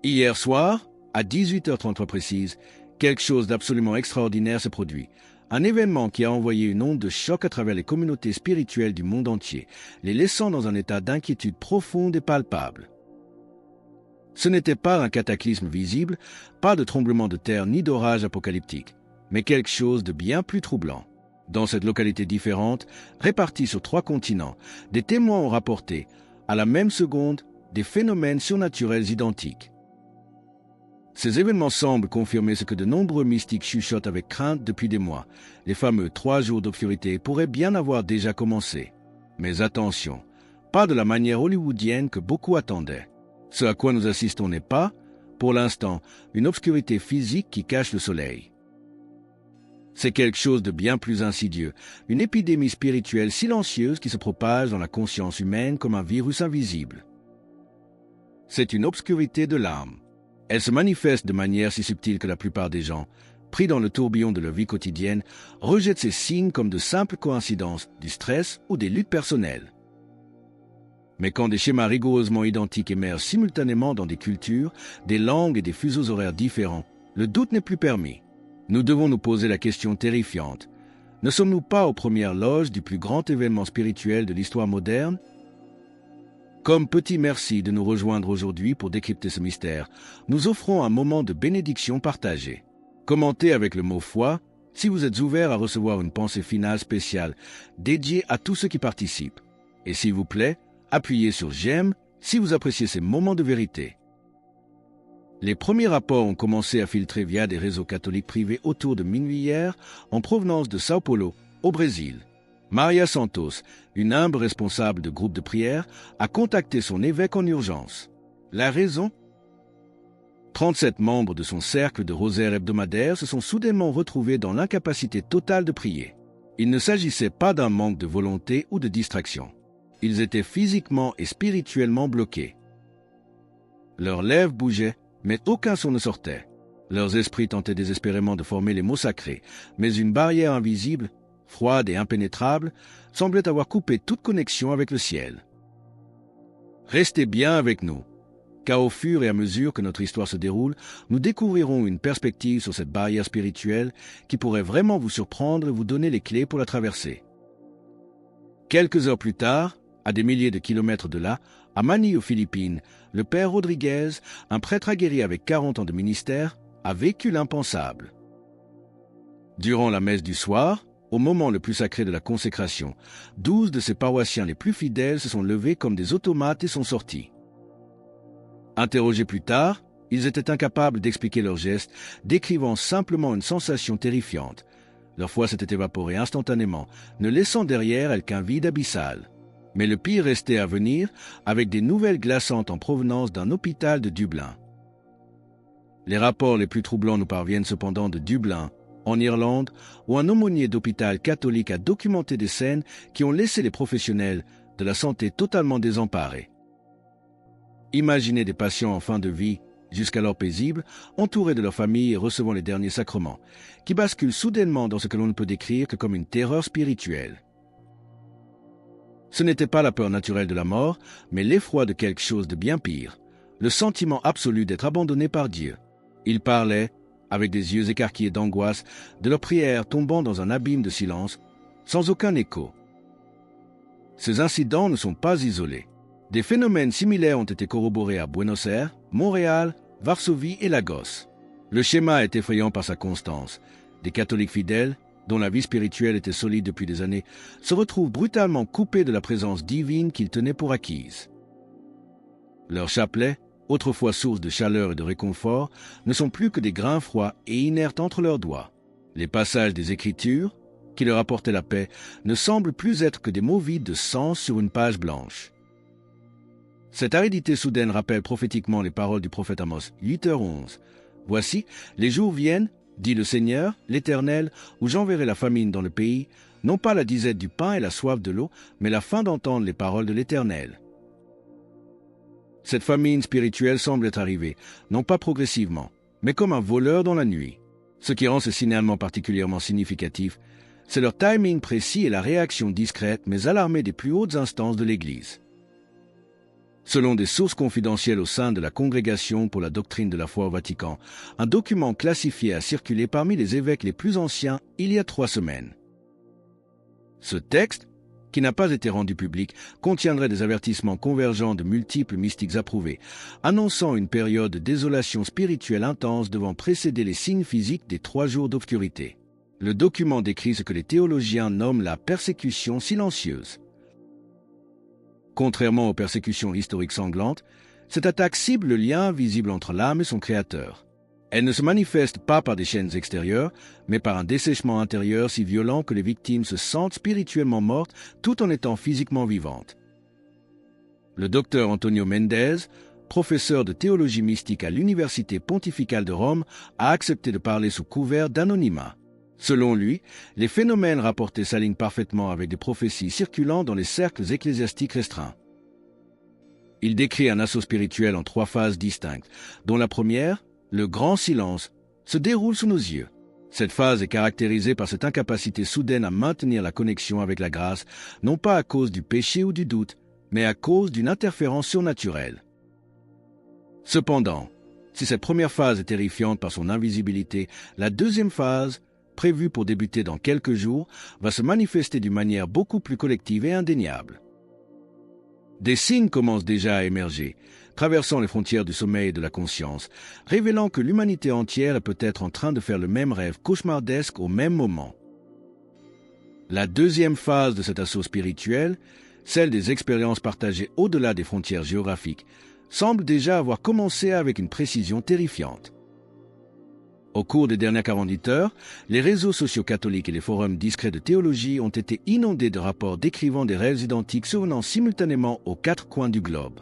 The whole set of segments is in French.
Hier soir, à 18h33 précise, quelque chose d'absolument extraordinaire s'est produit. Un événement qui a envoyé une onde de choc à travers les communautés spirituelles du monde entier, les laissant dans un état d'inquiétude profonde et palpable. Ce n'était pas un cataclysme visible, pas de tremblement de terre ni d'orage apocalyptique, mais quelque chose de bien plus troublant. Dans cette localité différente, répartie sur 3 continents, des témoins ont rapporté, à la même seconde, des phénomènes surnaturels identiques. Ces événements semblent confirmer ce que de nombreux mystiques chuchotent avec crainte depuis des mois. Les fameux 3 jours d'obscurité pourraient bien avoir déjà commencé. Mais attention, pas de la manière hollywoodienne que beaucoup attendaient. Ce à quoi nous assistons n'est pas, pour l'instant, une obscurité physique qui cache le soleil. C'est quelque chose de bien plus insidieux, une épidémie spirituelle silencieuse qui se propage dans la conscience humaine comme un virus invisible. C'est une obscurité de l'âme. Elle se manifeste de manière si subtile que la plupart des gens, pris dans le tourbillon de leur vie quotidienne, rejettent ces signes comme de simples coïncidences, du stress ou des luttes personnelles. Mais quand des schémas rigoureusement identiques émergent simultanément dans des cultures, des langues et des fuseaux horaires différents, le doute n'est plus permis. Nous devons nous poser la question terrifiante. Ne sommes-nous pas aux premières loges du plus grand événement spirituel de l'histoire moderne ? Comme petit merci de nous rejoindre aujourd'hui pour décrypter ce mystère, nous offrons un moment de bénédiction partagée. Commentez avec le mot foi si vous êtes ouvert à recevoir une pensée finale spéciale dédiée à tous ceux qui participent. Et s'il vous plaît, appuyez sur j'aime si vous appréciez ces moments de vérité. Les premiers rapports ont commencé à filtrer via des réseaux catholiques privés autour de minuit hier en provenance de Sao Paulo, au Brésil. Maria Santos, une humble responsable de groupe de prière, a contacté son évêque en urgence. La raison ? 37 membres de son cercle de rosaires hebdomadaires se sont soudainement retrouvés dans l'incapacité totale de prier. Il ne s'agissait pas d'un manque de volonté ou de distraction. Ils étaient physiquement et spirituellement bloqués. Leurs lèvres bougeaient, mais aucun son ne sortait. Leurs esprits tentaient désespérément de former les mots sacrés, mais une barrière invisible, froide et impénétrable, semblait avoir coupé toute connexion avec le ciel. Restez bien avec nous, car au fur et à mesure que notre histoire se déroule, nous découvrirons une perspective sur cette barrière spirituelle qui pourrait vraiment vous surprendre et vous donner les clés pour la traverser. Quelques heures plus tard, à des milliers de kilomètres de là, à Manille aux Philippines, le père Rodriguez, un prêtre aguerri avec 40 ans de ministère, a vécu l'impensable. Durant la messe du soir, au moment le plus sacré de la consécration, 12 de ses paroissiens les plus fidèles se sont levés comme des automates et sont sortis. Interrogés plus tard, ils étaient incapables d'expliquer leurs gestes, décrivant simplement une sensation terrifiante. Leur foi s'était évaporée instantanément, ne laissant derrière elle qu'un vide abyssal. Mais le pire restait à venir, avec des nouvelles glaçantes en provenance d'un hôpital de Dublin. Les rapports les plus troublants nous parviennent cependant de Dublin, en Irlande, où un aumônier d'hôpital catholique a documenté des scènes qui ont laissé les professionnels de la santé totalement désemparés. Imaginez des patients en fin de vie, jusqu'alors paisibles, entourés de leur famille et recevant les derniers sacrements, qui basculent soudainement dans ce que l'on ne peut décrire que comme une terreur spirituelle. Ce n'était pas la peur naturelle de la mort, mais l'effroi de quelque chose de bien pire, le sentiment absolu d'être abandonné par Dieu. Ils parlaient, avec des yeux écarquillés d'angoisse, de leurs prières tombant dans un abîme de silence, sans aucun écho. Ces incidents ne sont pas isolés. Des phénomènes similaires ont été corroborés à Buenos Aires, Montréal, Varsovie et Lagos. Le schéma est effrayant par sa constance. Des catholiques fidèles, dont la vie spirituelle était solide depuis des années, se retrouvent brutalement coupés de la présence divine qu'ils tenaient pour acquise. Leurs chapelets, autrefois source de chaleur et de réconfort, ne sont plus que des grains froids et inertes entre leurs doigts. Les passages des Écritures, qui leur apportaient la paix, ne semblent plus être que des mots vides de sens sur une page blanche. Cette aridité soudaine rappelle prophétiquement les paroles du prophète Amos, 8h11. « Voici, les jours viennent, dit le Seigneur, l'Éternel, où j'enverrai la famine dans le pays, non pas la disette du pain et la soif de l'eau, mais la faim d'entendre les paroles de l'Éternel. » Cette famine spirituelle semble être arrivée, non pas progressivement, mais comme un voleur dans la nuit. Ce qui rend ce signalement particulièrement significatif, c'est leur timing précis et la réaction discrète mais alarmée des plus hautes instances de l'Église. Selon des sources confidentielles au sein de la Congrégation pour la doctrine de la foi au Vatican, un document classifié a circulé parmi les évêques les plus anciens il y a 3 semaines. Ce texte, qui n'a pas été rendu public, contiendrait des avertissements convergents de multiples mystiques approuvés, annonçant une période de désolation spirituelle intense devant précéder les signes physiques des 3 jours d'obscurité. Le document décrit ce que les théologiens nomment la persécution silencieuse. Contrairement aux persécutions historiques sanglantes, cette attaque cible le lien visible entre l'âme et son créateur. Elle ne se manifeste pas par des chaînes extérieures, mais par un dessèchement intérieur si violent que les victimes se sentent spirituellement mortes tout en étant physiquement vivantes. Le docteur Antonio Mendez, professeur de théologie mystique à l'Université pontificale de Rome, a accepté de parler sous couvert d'anonymat. Selon lui, les phénomènes rapportés s'alignent parfaitement avec des prophéties circulant dans les cercles ecclésiastiques restreints. Il décrit un assaut spirituel en 3 phases distinctes, dont la première, le grand silence, se déroule sous nos yeux. Cette phase est caractérisée par cette incapacité soudaine à maintenir la connexion avec la grâce, non pas à cause du péché ou du doute, mais à cause d'une interférence surnaturelle. Cependant, si cette première phase est terrifiante par son invisibilité, la deuxième phase, prévue pour débuter dans quelques jours, va se manifester d'une manière beaucoup plus collective et indéniable. Des signes commencent déjà à émerger, traversant les frontières du sommeil et de la conscience, révélant que l'humanité entière est peut-être en train de faire le même rêve cauchemardesque au même moment. La deuxième phase de cet assaut spirituel, celle des expériences partagées au-delà des frontières géographiques, semble déjà avoir commencé avec une précision terrifiante. Au cours des dernières 48 heures, les réseaux sociaux catholiques et les forums discrets de théologie ont été inondés de rapports décrivant des rêves identiques survenant simultanément aux 4 coins du globe.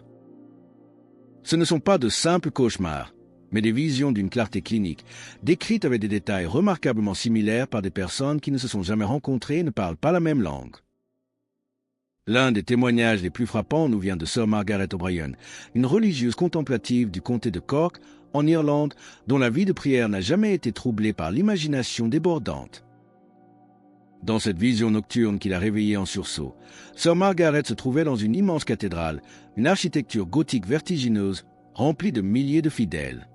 Ce ne sont pas de simples cauchemars, mais des visions d'une clarté clinique, décrites avec des détails remarquablement similaires par des personnes qui ne se sont jamais rencontrées et ne parlent pas la même langue. L'un des témoignages les plus frappants nous vient de Sir Margaret O'Brien, une religieuse contemplative du comté de Cork, en Irlande, dont la vie de prière n'a jamais été troublée par l'imagination débordante. Dans cette vision nocturne qui l'a réveillée en sursaut, Sir Margaret se trouvait dans une immense cathédrale, une architecture gothique vertigineuse, remplie de milliers de fidèles.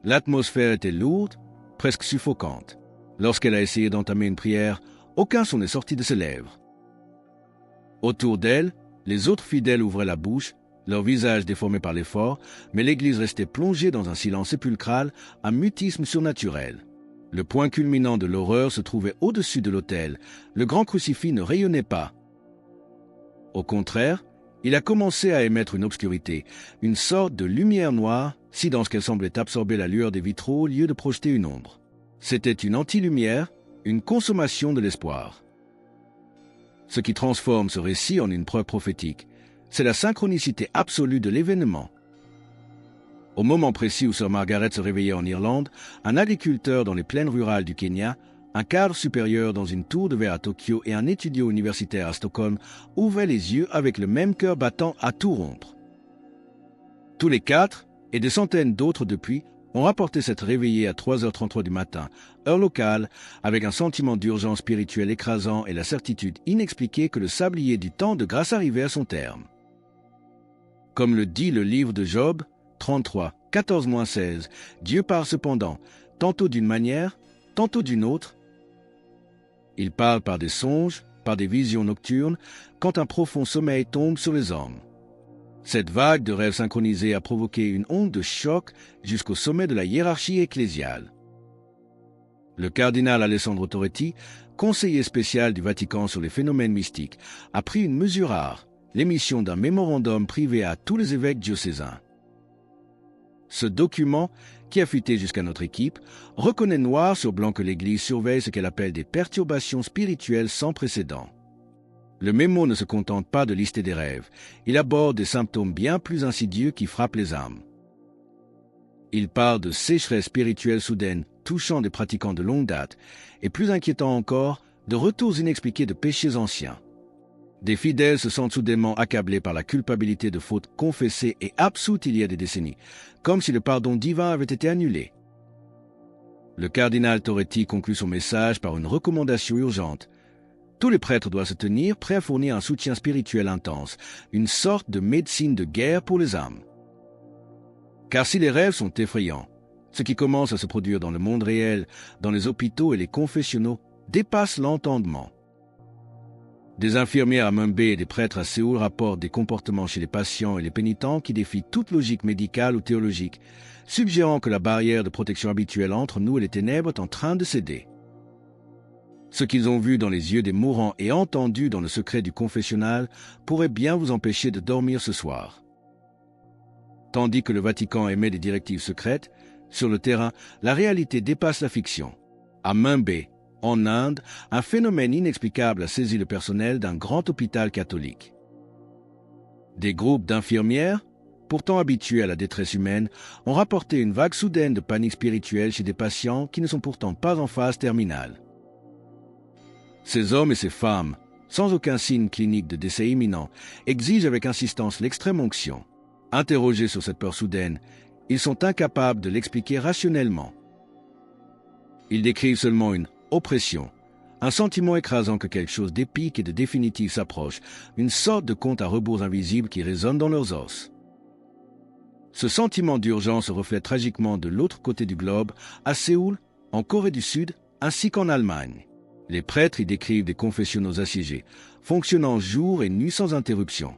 L'atmosphère était lourde, presque suffocante. Lorsqu'elle a essayé d'entamer une prière, aucun son n'est sorti de ses lèvres. Autour d'elle, les autres fidèles ouvraient la bouche, leur visage déformé par l'effort, mais l'église restait plongée dans un silence sépulcral, un mutisme surnaturel. Le point culminant de l'horreur se trouvait au-dessus de l'autel. Le grand crucifix ne rayonnait pas. Au contraire, il a commencé à émettre une obscurité, une sorte de lumière noire, si dense qu'elle semblait absorber la lueur des vitraux au lieu de projeter une ombre. C'était une anti-lumière, une consommation de l'espoir. Ce qui transforme ce récit en une preuve prophétique, c'est la synchronicité absolue de l'événement. Au moment précis où Sir Margaret se réveillait en Irlande, un agriculteur dans les plaines rurales du Kenya, un cadre supérieur dans une tour de verre à Tokyo et un étudiant universitaire à Stockholm ouvraient les yeux avec le même cœur battant à tout rompre. Tous les 4, et des centaines d'autres depuis, ont rapporté s'être réveillés à 3h33 du matin, heure locale, avec un sentiment d'urgence spirituelle écrasant et la certitude inexpliquée que le sablier du temps de grâce arrivait à son terme. Comme le dit le livre de Job, 33, 14-16, Dieu parle cependant, tantôt d'une manière, tantôt d'une autre. Il parle par des songes, par des visions nocturnes, quand un profond sommeil tombe sur les hommes. Cette vague de rêves synchronisés a provoqué une onde de choc jusqu'au sommet de la hiérarchie ecclésiale. Le cardinal Alessandro Toretti, conseiller spécial du Vatican sur les phénomènes mystiques, a pris une mesure rare, l'émission d'un mémorandum privé à tous les évêques diocésains. Ce document, qui a fuité jusqu'à notre équipe, reconnaît noir sur blanc que l'Église surveille ce qu'elle appelle des perturbations spirituelles sans précédent. Le mémo ne se contente pas de lister des rêves, il aborde des symptômes bien plus insidieux qui frappent les âmes. Il parle de sécheresse spirituelle soudaine touchant des pratiquants de longue date, et plus inquiétant encore, de retours inexpliqués de péchés anciens. Des fidèles se sentent soudainement accablés par la culpabilité de fautes confessées et absoutes il y a des décennies, comme si le pardon divin avait été annulé. Le cardinal Toretti conclut son message par une recommandation urgente. Tous les prêtres doivent se tenir prêts à fournir un soutien spirituel intense, une sorte de médecine de guerre pour les âmes. Car si les rêves sont effrayants, ce qui commence à se produire dans le monde réel, dans les hôpitaux et les confessionnaux, dépasse l'entendement. Des infirmières à Mumbai et des prêtres à Séoul rapportent des comportements chez les patients et les pénitents qui défient toute logique médicale ou théologique, suggérant que la barrière de protection habituelle entre nous et les ténèbres est en train de céder. Ce qu'ils ont vu dans les yeux des mourants et entendu dans le secret du confessionnal pourrait bien vous empêcher de dormir ce soir. Tandis que le Vatican émet des directives secrètes, sur le terrain, la réalité dépasse la fiction. À Mumbai, en Inde, un phénomène inexplicable a saisi le personnel d'un grand hôpital catholique. Des groupes d'infirmières, pourtant habitués à la détresse humaine, ont rapporté une vague soudaine de panique spirituelle chez des patients qui ne sont pourtant pas en phase terminale. Ces hommes et ces femmes, sans aucun signe clinique de décès imminent, exigent avec insistance l'extrême onction. Interrogés sur cette peur soudaine, ils sont incapables de l'expliquer rationnellement. Ils décrivent seulement une oppression, un sentiment écrasant que quelque chose d'épique et de définitif s'approche, une sorte de compte à rebours invisible qui résonne dans leurs os. Ce sentiment d'urgence se reflète tragiquement de l'autre côté du globe, à Séoul, en Corée du Sud, ainsi qu'en Allemagne. Les prêtres y décrivent des confessionnaux assiégés, fonctionnant jour et nuit sans interruption.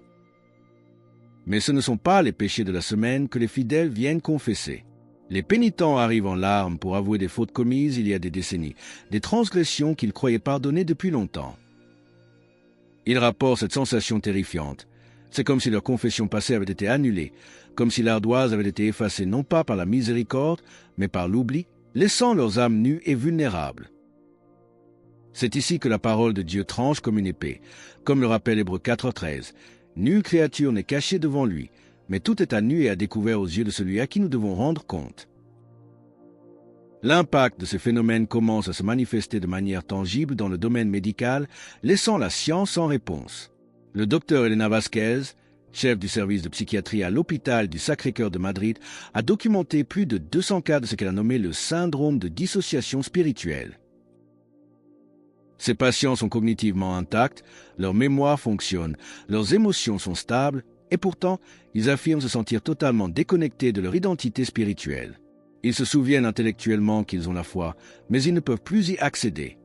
Mais ce ne sont pas les péchés de la semaine que les fidèles viennent confesser. Les pénitents arrivent en larmes pour avouer des fautes commises il y a des décennies, des transgressions qu'ils croyaient pardonnées depuis longtemps. Ils rapportent cette sensation terrifiante. C'est comme si leur confession passée avait été annulée, comme si l'ardoise avait été effacée non pas par la miséricorde, mais par l'oubli, laissant leurs âmes nues et vulnérables. C'est ici que la parole de Dieu tranche comme une épée, comme le rappelle Hébreux 4:13. Nulle créature n'est cachée devant lui, mais tout est à nu et à découvert aux yeux de celui à qui nous devons rendre compte. L'impact de ces phénomènes commence à se manifester de manière tangible dans le domaine médical, laissant la science sans réponse. Le docteur Elena Vasquez, chef du service de psychiatrie à l'hôpital du Sacré-Cœur de Madrid, a documenté plus de 200 cas de ce qu'elle a nommé le syndrome de dissociation spirituelle. Ces patients sont cognitivement intacts, leur mémoire fonctionne, leurs émotions sont stables, et pourtant, ils affirment se sentir totalement déconnectés de leur identité spirituelle. Ils se souviennent intellectuellement qu'ils ont la foi, mais ils ne peuvent plus y accéder.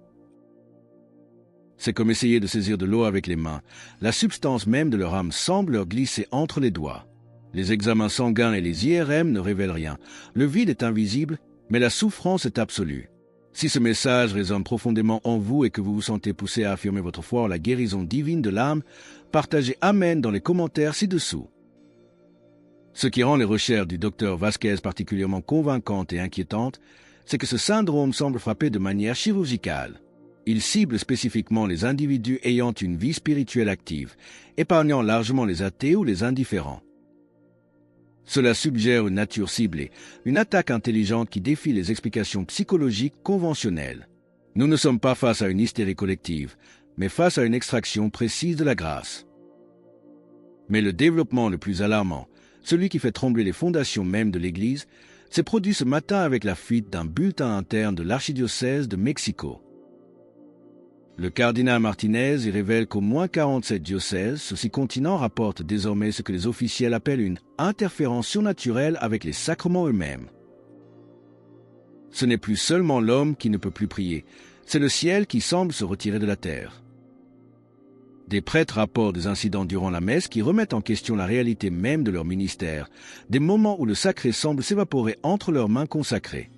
C'est comme essayer de saisir de l'eau avec les mains. La substance même de leur âme semble leur glisser entre les doigts. Les examens sanguins et les IRM ne révèlent rien. Le vide est invisible, mais la souffrance est absolue. Si ce message résonne profondément en vous et que vous vous sentez poussé à affirmer votre foi en la guérison divine de l'âme, partagez Amen dans les commentaires ci-dessous. Ce qui rend les recherches du docteur Vasquez particulièrement convaincantes et inquiétantes, c'est que ce syndrome semble frapper de manière chirurgicale. Il cible spécifiquement les individus ayant une vie spirituelle active, épargnant largement les athées ou les indifférents. Cela suggère une nature ciblée, une attaque intelligente qui défie les explications psychologiques conventionnelles. Nous ne sommes pas face à une hystérie collective, mais face à une extraction précise de la grâce. Mais le développement le plus alarmant, celui qui fait trembler les fondations même de l'Église, s'est produit ce matin avec la fuite d'un bulletin interne de l'archidiocèse de Mexico. Le cardinal Martinez y révèle qu'au moins 47 diocèses sur 6 continents rapportent désormais ce que les officiels appellent une interférence surnaturelle avec les sacrements eux-mêmes. Ce n'est plus seulement l'homme qui ne peut plus prier, c'est le ciel qui semble se retirer de la terre. Des prêtres rapportent des incidents durant la messe qui remettent en question la réalité même de leur ministère, des moments où le sacré semble s'évaporer entre leurs mains consacrées.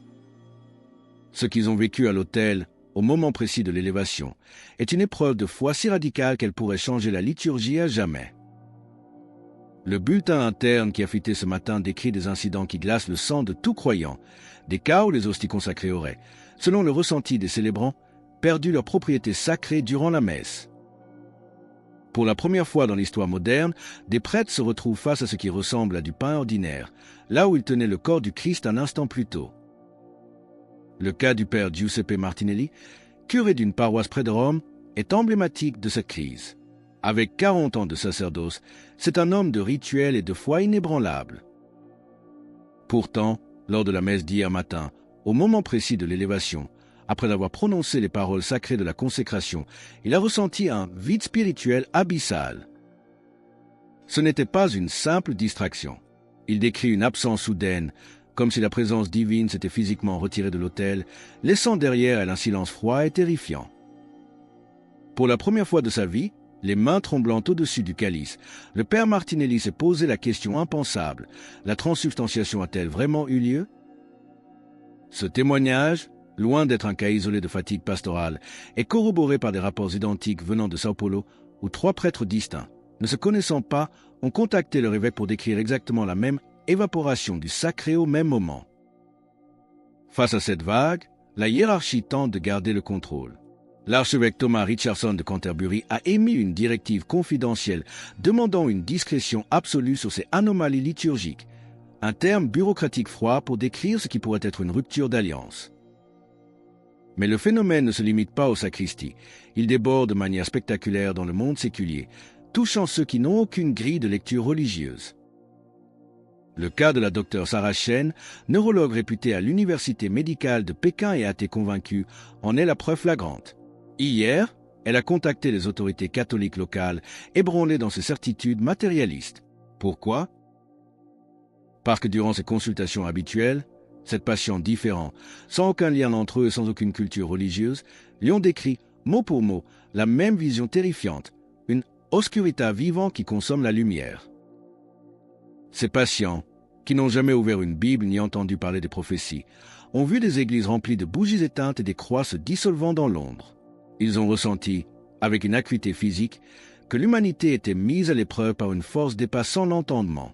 Ce qu'ils ont vécu à l'autel, au moment précis de l'élévation, est une épreuve de foi si radicale qu'elle pourrait changer la liturgie à jamais. Le bulletin interne qui a fuité ce matin décrit des incidents qui glacent le sang de tout croyant, des cas où les hosties consacrées auraient, selon le ressenti des célébrants, perdu leur propriété sacrée durant la messe. Pour la première fois dans l'histoire moderne, des prêtres se retrouvent face à ce qui ressemble à du pain ordinaire, là où ils tenaient le corps du Christ un instant plus tôt. Le cas du père Giuseppe Martinelli, curé d'une paroisse près de Rome, est emblématique de cette crise. Avec 40 ans de sacerdoce, c'est un homme de rituel et de foi inébranlable. Pourtant, lors de la messe d'hier matin, au moment précis de l'élévation, Après avoir prononcé les paroles sacrées de la consécration, il a ressenti un vide spirituel abyssal. Ce n'était pas une simple distraction. Il décrit une absence soudaine, comme si la présence divine s'était physiquement retirée de l'autel, laissant derrière elle un silence froid et terrifiant. Pour la première fois de sa vie, les mains tremblantes au-dessus du calice, le père Martinelli s'est posé la question impensable. La transsubstantiation a-t-elle vraiment eu lieu? Ce témoignage, loin d'être un cas isolé de fatigue pastorale, est corroboré par des rapports identiques venant de Sao Paulo, où 3 prêtres distincts, ne se connaissant pas, ont contacté leur évêque pour décrire exactement la même évaporation du sacré au même moment. Face à cette vague, la hiérarchie tente de garder le contrôle. L'archevêque Thomas Richardson de Canterbury a émis une directive confidentielle demandant une discrétion absolue sur ces anomalies liturgiques, un terme bureaucratique froid pour décrire ce qui pourrait être une rupture d'alliance. Mais le phénomène ne se limite pas aux sacristies, il déborde de manière spectaculaire dans le monde séculier, touchant ceux qui n'ont aucune grille de lecture religieuse. Le cas de la docteure Sarah Chen, neurologue réputée à l'université médicale de Pékin et athée convaincue, en est la preuve flagrante. Hier, elle a contacté les autorités catholiques locales, ébranlée dans ses certitudes matérialistes. Pourquoi? Parce que durant ses consultations habituelles, cette patiente différente, sans aucun lien entre eux et sans aucune culture religieuse, lui ont décrit, mot pour mot, la même vision terrifiante, une obscurité vivante qui consomme la lumière. Ces patients, qui n'ont jamais ouvert une Bible ni entendu parler des prophéties, ont vu des églises remplies de bougies éteintes et des croix se dissolvant dans l'ombre. Ils ont ressenti, avec une acuité physique, que l'humanité était mise à l'épreuve par une force dépassant l'entendement.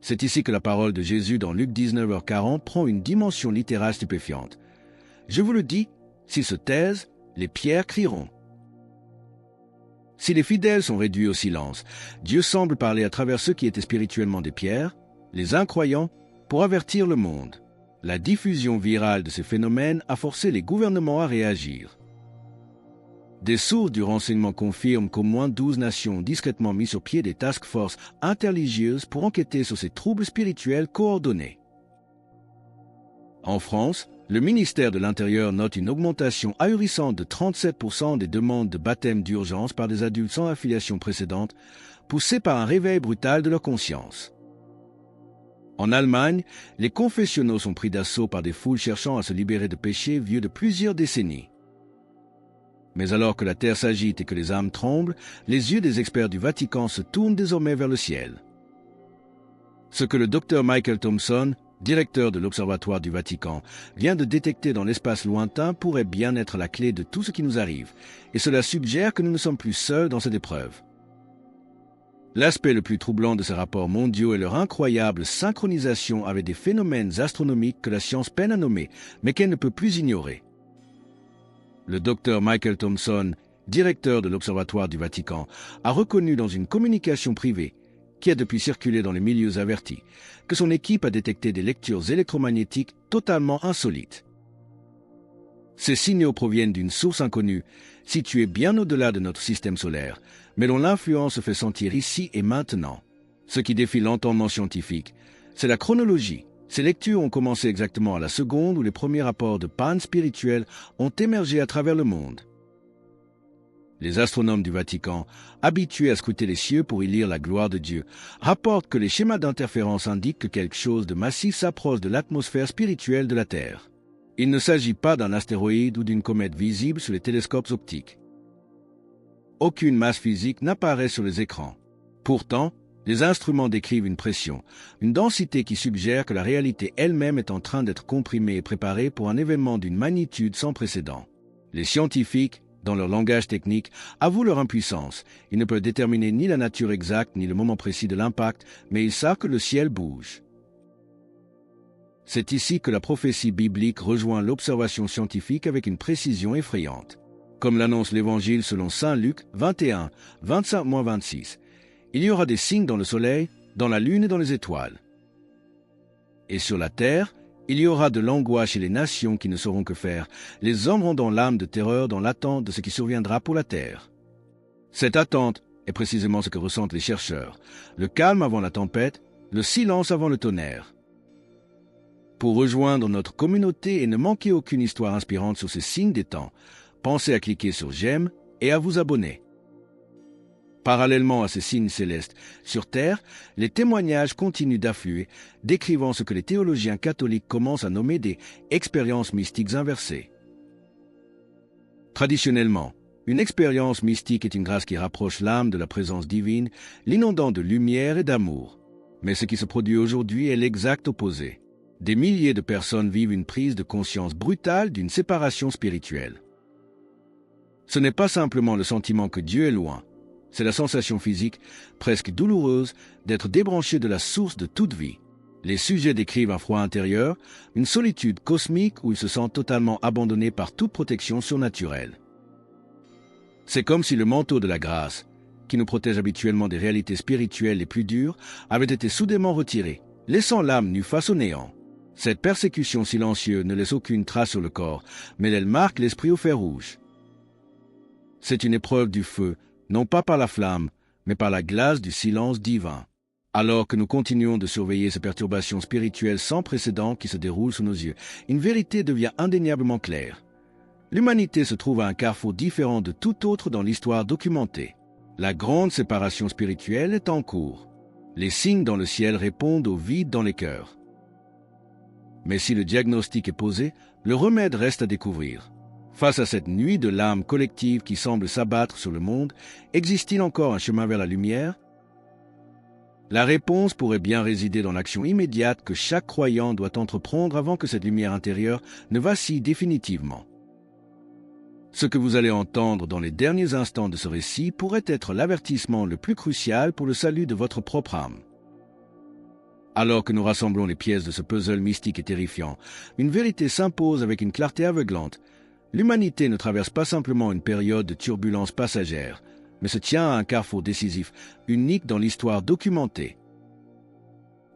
C'est ici que la parole de Jésus dans Luc 19h40 prend une dimension littérale stupéfiante. Je vous le dis, s'ils se taisent, les pierres crieront. Si les fidèles sont réduits au silence, Dieu semble parler à travers ceux qui étaient spirituellement des pierres, les incroyants, pour avertir le monde. La diffusion virale de ces phénomènes a forcé les gouvernements à réagir. Des sources du renseignement confirment qu'au moins 12 nations ont discrètement mis sur pied des task forces interreligieuses pour enquêter sur ces troubles spirituels coordonnés. En France, le ministère de l'Intérieur note une augmentation ahurissante de 37% des demandes de baptême d'urgence par des adultes sans affiliation précédente, poussés par un réveil brutal de leur conscience. En Allemagne, les confessionnaux sont pris d'assaut par des foules cherchant à se libérer de péchés vieux de plusieurs décennies. Mais alors que la terre s'agite et que les âmes tremblent, les yeux des experts du Vatican se tournent désormais vers le ciel. Ce que le docteur Michael Thompson, directeur de l'Observatoire du Vatican, vient de détecter dans l'espace lointain pourrait bien être la clé de tout ce qui nous arrive, et cela suggère que nous ne sommes plus seuls dans cette épreuve. L'aspect le plus troublant de ces rapports mondiaux est leur incroyable synchronisation avec des phénomènes astronomiques que la science peine à nommer, mais qu'elle ne peut plus ignorer. Le docteur Michael Thompson, directeur de l'Observatoire du Vatican, a reconnu dans une communication privée, qui a depuis circulé dans les milieux avertis, que son équipe a détecté des lectures électromagnétiques totalement insolites. Ces signaux proviennent d'une source inconnue, située bien au-delà de notre système solaire, mais dont l'influence se fait sentir ici et maintenant. Ce qui défie l'entendement scientifique, c'est la chronologie. Ces lectures ont commencé exactement à la seconde où les premiers rapports de panne spirituelle ont émergé à travers le monde. Les astronomes du Vatican, habitués à scruter les cieux pour y lire la gloire de Dieu, rapportent que les schémas d'interférence indiquent que quelque chose de massif s'approche de l'atmosphère spirituelle de la Terre. Il ne s'agit pas d'un astéroïde ou d'une comète visible sur les télescopes optiques. Aucune masse physique n'apparaît sur les écrans. Pourtant, les instruments décrivent une pression, une densité qui suggère que la réalité elle-même est en train d'être comprimée et préparée pour un événement d'une magnitude sans précédent. Les scientifiques, dans leur langage technique, avouent leur impuissance. Ils ne peuvent déterminer ni la nature exacte ni le moment précis de l'impact, mais ils savent que le ciel bouge. C'est ici que la prophétie biblique rejoint l'observation scientifique avec une précision effrayante. Comme l'annonce l'Évangile selon saint Luc 21, 25-26, il y aura des signes dans le soleil, dans la lune et dans les étoiles. Et sur la terre, il y aura de l'angoisse chez les nations qui ne sauront que faire, les hommes rendant l'âme de terreur dans l'attente de ce qui surviendra pour la terre. Cette attente est précisément ce que ressentent les chercheurs, le calme avant la tempête, le silence avant le tonnerre. Pour rejoindre notre communauté et ne manquer aucune histoire inspirante sur ces signes des temps, pensez à cliquer sur j'aime et à vous abonner. Parallèlement à ces signes célestes, sur Terre, les témoignages continuent d'affluer, décrivant ce que les théologiens catholiques commencent à nommer des expériences mystiques inversées. Traditionnellement, une expérience mystique est une grâce qui rapproche l'âme de la présence divine, l'inondant de lumière et d'amour. Mais ce qui se produit aujourd'hui est l'exact opposé. Des milliers de personnes vivent une prise de conscience brutale d'une séparation spirituelle. Ce n'est pas simplement le sentiment que Dieu est loin, c'est la sensation physique, presque douloureuse, d'être débranché de la source de toute vie. Les sujets décrivent un froid intérieur, une solitude cosmique où ils se sentent totalement abandonnés par toute protection surnaturelle. C'est comme si le manteau de la grâce, qui nous protège habituellement des réalités spirituelles les plus dures, avait été soudainement retiré, laissant l'âme nue face au néant. Cette persécution silencieuse ne laisse aucune trace sur le corps, mais elle marque l'esprit au fer rouge. C'est une épreuve du feu, non pas par la flamme, mais par la glace du silence divin. Alors que nous continuons de surveiller ces perturbations spirituelles sans précédent qui se déroulent sous nos yeux, une vérité devient indéniablement claire. L'humanité se trouve à un carrefour différent de tout autre dans l'histoire documentée. La grande séparation spirituelle est en cours. Les signes dans le ciel répondent au vide dans les cœurs. Mais si le diagnostic est posé, le remède reste à découvrir. Face à cette nuit de l'âme collective qui semble s'abattre sur le monde, existe-t-il encore un chemin vers la lumière? La réponse pourrait bien résider dans l'action immédiate que chaque croyant doit entreprendre avant que cette lumière intérieure ne vacille définitivement. Ce que vous allez entendre dans les derniers instants de ce récit pourrait être l'avertissement le plus crucial pour le salut de votre propre âme. Alors que nous rassemblons les pièces de ce puzzle mystique et terrifiant, une vérité s'impose avec une clarté aveuglante. L'humanité ne traverse pas simplement une période de turbulence passagère, mais se tient à un carrefour décisif, unique dans l'histoire documentée.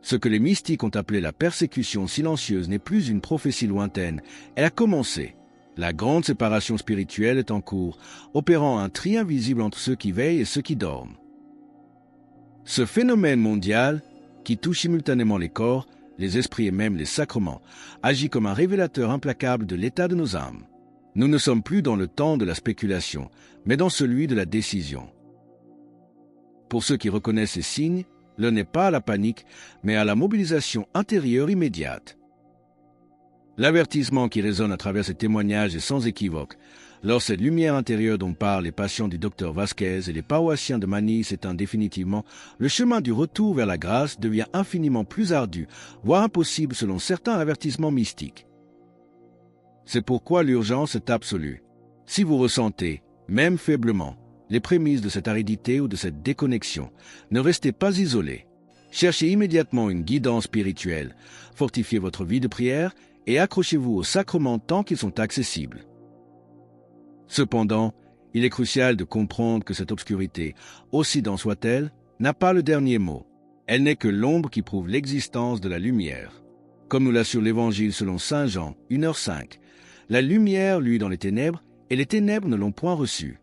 Ce que les mystiques ont appelé la persécution silencieuse n'est plus une prophétie lointaine, elle a commencé. La grande séparation spirituelle est en cours, opérant un tri invisible entre ceux qui veillent et ceux qui dorment. Ce phénomène mondial, qui touche simultanément les corps, les esprits et même les sacrements, agit comme un révélateur implacable de l'état de nos âmes. Nous ne sommes plus dans le temps de la spéculation, mais dans celui de la décision. Pour ceux qui reconnaissent ces signes, l'heure n'est pas à la panique, mais à la mobilisation intérieure immédiate. L'avertissement qui résonne à travers ces témoignages est sans équivoque. Lorsque cette lumière intérieure dont parlent les patients du Dr Vasquez et les paroissiens de Manille s'éteint définitivement, le chemin du retour vers la grâce devient infiniment plus ardu, voire impossible selon certains avertissements mystiques. C'est pourquoi l'urgence est absolue. Si vous ressentez, même faiblement, les prémices de cette aridité ou de cette déconnexion, ne restez pas isolés. Cherchez immédiatement une guidance spirituelle, fortifiez votre vie de prière et accrochez-vous aux sacrements tant qu'ils sont accessibles. Cependant, il est crucial de comprendre que cette obscurité, aussi dense soit-elle, n'a pas le dernier mot. Elle n'est que l'ombre qui prouve l'existence de la lumière. Comme nous l'assure l'Évangile selon Saint Jean, 1h05, la lumière luit dans les ténèbres, et les ténèbres ne l'ont point reçue.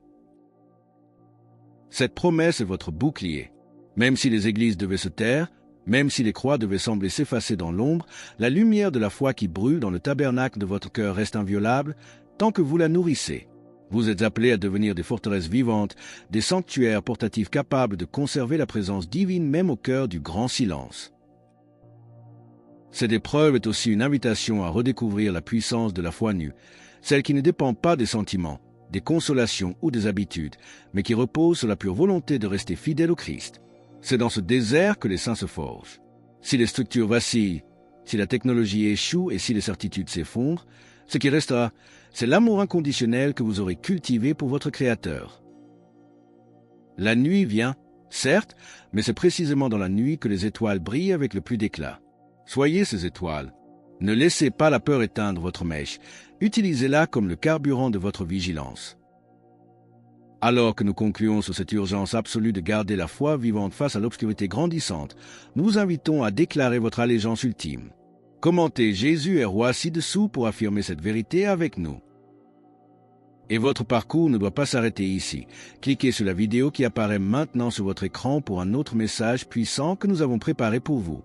Cette promesse est votre bouclier. Même si les églises devaient se taire, même si les croix devaient sembler s'effacer dans l'ombre, la lumière de la foi qui brûle dans le tabernacle de votre cœur reste inviolable tant que vous la nourrissez. Vous êtes appelés à devenir des forteresses vivantes, des sanctuaires portatifs capables de conserver la présence divine même au cœur du grand silence. Cette épreuve est aussi une invitation à redécouvrir la puissance de la foi nue, celle qui ne dépend pas des sentiments, des consolations ou des habitudes, mais qui repose sur la pure volonté de rester fidèle au Christ. C'est dans ce désert que les saints se forgent. Si les structures vacillent, si la technologie échoue et si les certitudes s'effondrent, ce qui restera, c'est l'amour inconditionnel que vous aurez cultivé pour votre Créateur. La nuit vient, certes, mais c'est précisément dans la nuit que les étoiles brillent avec le plus d'éclat. Soyez ces étoiles. Ne laissez pas la peur éteindre votre mèche. Utilisez-la comme le carburant de votre vigilance. Alors que nous concluons sur cette urgence absolue de garder la foi vivante face à l'obscurité grandissante, nous vous invitons à déclarer votre allégeance ultime. Commentez Jésus est roi ci-dessous pour affirmer cette vérité avec nous. Et votre parcours ne doit pas s'arrêter ici. Cliquez sur la vidéo qui apparaît maintenant sur votre écran pour un autre message puissant que nous avons préparé pour vous.